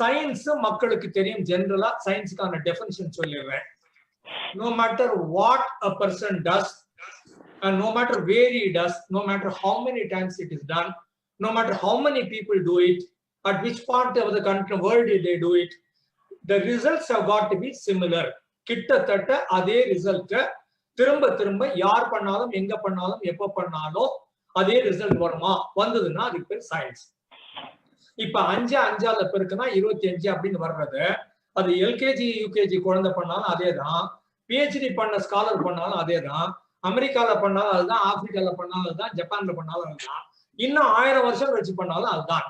Science மக்களுக்கு தெரியும். ஜெனரலா சயின்ஸுக்கான டெஃபினிஷன் சொல்லிடுறேன். No matter what a person does, and no matter where he does, no matter how many times it is done, no matter how many people do it, at which part of the country world they do it, the results have got to be similar. கிட்டத்தட்ட அதே result திரும்ப திரும்ப யார் பண்ணாலும் எங்க பண்ணாலும் எப்ப பண்ணாலும் அதே ரிசல்ட் வருமா? வந்ததுன்னா அதுக்கு பேர் சயின்ஸ். இப்ப 5 5 பெருக்குனா 25 அப்படின்னு வர்றது, அது எல்கேஜி யூகேஜி குழந்தை பண்ணாலும் அதேதான், பிஹெச்டி பண்ண ஸ்காலர் பண்ணாலும் அதேதான், அமெரிக்கால பண்ணாலும் அதுதான், ஆப்பிரிக்கால பண்ணாலும் அதுதான், ஜப்பான்ல பண்ணாலும் அதுதான், இன்னும் 1000 வருஷம் கழிச்சு பண்ணாலும் அதுதான்.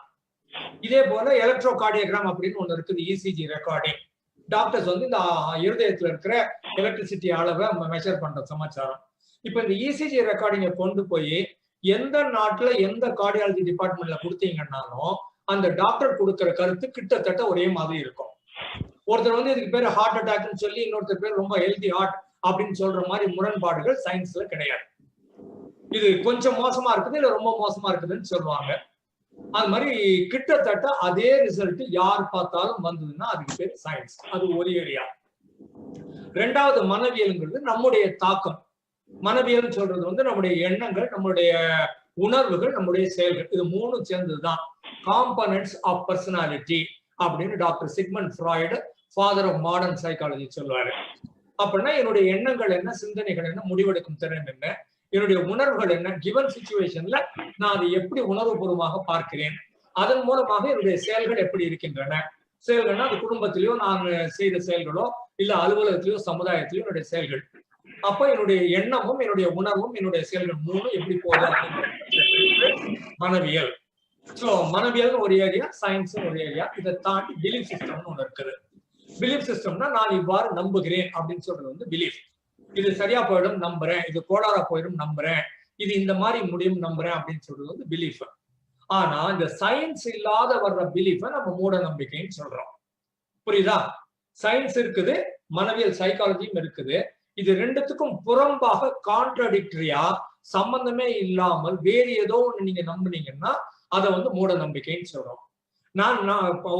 இதே போல எலக்ட்ரோ கார்டியோகிராம் அப்படின்னு ஒண்ணு இருக்குது, இசிஜி ரெக்கார்டிங். டாக்டர்ஸ் வந்து இந்த இருதயத்துல இருக்கிற எலக்ட்ரிசிட்டி அளவை மெஷர் பண்ற சமாச்சாரம். இப்ப இந்த இசிஜி ரெக்கார்டிங்கை கொண்டு போய் எந்த நாட்டுல எந்த கார்டியாலஜி டிபார்ட்மெண்ட்ல கொடுத்தீங்கன்னாலும் அந்த டாக்டர் கொடுக்கிற கருத்து கிட்டத்தட்ட ஒரே மாதிரி இருக்கும். ஒருத்தர் வந்து இதுக்கு பேர் ஹார்ட் அட்டாக்னு சொல்லி இன்னொருத்தர் பேர் ரொம்ப ஹெல்தி ஹார்ட் அப்படின்னு சொல்ற மாதிரி முரண்பாடுகள் சயின்ஸ்ல கிடையாது. இது கொஞ்சம் மோசமா இருக்குது இல்ல ரொம்ப மோசமா இருக்குதுன்னு சொல்லுவாங்க. அது மாதிரி கிட்டத்தட்ட அதே ரிசல்ட் யார் பார்த்தாலும் வந்ததுன்னா அதுக்கு பேர் சயின்ஸ். அது ஒரு ஏரியா. ரெண்டாவது மனவியல்ங்கிறது நம்முடைய தாக்கம். மனவியல் சொல்றது வந்து நம்முடைய எண்ணங்கள், நம்முடைய உணர்வுகள், நம்முடைய செயல்கள், இது மூணும் சேர்ந்ததுதான் காம்பனன்ட்ஸ் ஆஃப் பர்சனாலிட்டி அப்படின்னு doctor Sigmund Freud, father of modern psychology சொல்லுவாரு. அப்படின்னா என்னுடைய எண்ணங்கள் என்ன, சிந்தனைகள் என்ன, முடிவெடுக்கும் திறன் என்ன, என்னுடைய உணர்வுகள் என்ன, கிவன் சிச்சுவேஷன்ல நான் அதை எப்படி உணர்வுபூர்வமாக பார்க்கிறேன், அதன் மூலமாக என்னுடைய செயல்கள் எப்படி இருக்கின்றன. செயல்கள்னா அது குடும்பத்திலேயோ நான் செய்த செயல்களோ இல்ல அலுவலகத்திலேயோ சமுதாயத்திலேயோ என்னுடைய செயல்கள். அப்ப என்னுடைய எண்ணமும் என்னுடைய உணர்வும் என்னுடைய செயல்கள் மூணும் எப்படி போகுது மனவியல். சோ மனவியல் ஒரு ஏரியா, சயின்ஸ் ஒரு ஏரியா. இதை தாண்டி பிலீஃப் சிஸ்டம்னு ஒண்ணு இருக்குது. பிலீஃப் சிஸ்டம்னா நான் இவ்வாறு நம்புகிறேன் அப்படின்னு சொல்றது வந்து பிலீஃப். இது சரியா போயிடும் நம்புறேன், இது கோளாறா போயிடும் நம்புறேன், இது இந்த மாதிரி முடியும் நம்புறேன் அப்படின்னு சொல்றது வந்து பிலீஃப். ஆனா இந்த சயின்ஸ் இல்லாத வர்ற பிலீஃப நம்ம மூட நம்பிக்கைன்னு சொல்றோம். புரியுதா? சயின்ஸ் இருக்குது, மனவியல் சைக்காலஜியும் இருக்குது. இது ரெண்டுத்துக்கும் புறம்பாக கான்ட்ராடிக்டரியா சம்பந்தமே இல்லாமல் வேறு ஏதோ ஒண்ணு நீங்க நம்புனீங்கன்னா அதை வந்து மூட நம்பிக்கைன்னு சொல்றோம். நான்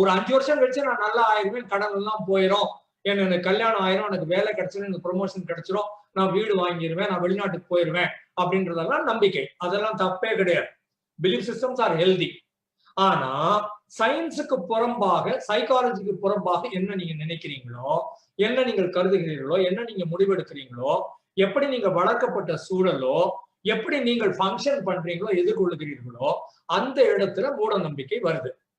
ஒரு 5 வருஷம் கழிச்சு நான் நல்லா ஆயிருவேன், கடன் எல்லாம் போயிடும், எனக்கு கல்யாணம் ஆயிரும், எனக்கு வேலை கிடைச்சிடும், எனக்கு ப்ரொமோஷன் கிடைச்சிடும், நான் வீடு வாங்கிடுவேன், நான் வெளிநாட்டுக்கு போயிருவேன் அப்படின்றதெல்லாம் நம்பிக்கை. அதெல்லாம் தப்பே கிடையாது. Belief systems are healthy. ஆனா சயின்ஸுக்கு புறம்பாக, சைக்காலஜிக்கு புறம்பாக என்ன நீங்க நினைக்கிறீங்களோ, என்ன நீங்கள் கருதுகிறீர்களோ, என்ன நீங்க முடிவெடுக்கிறீங்களோ, எப்படி நீங்க வளர்க்கப்பட்ட சூழலோ, எப்படி நீங்கள் ஃபங்க்ஷன் பண்றீங்களோ, எதிர்கொள்ளுகிறீர்களோ, அந்த இடத்துல மூட நம்பிக்கை வருது.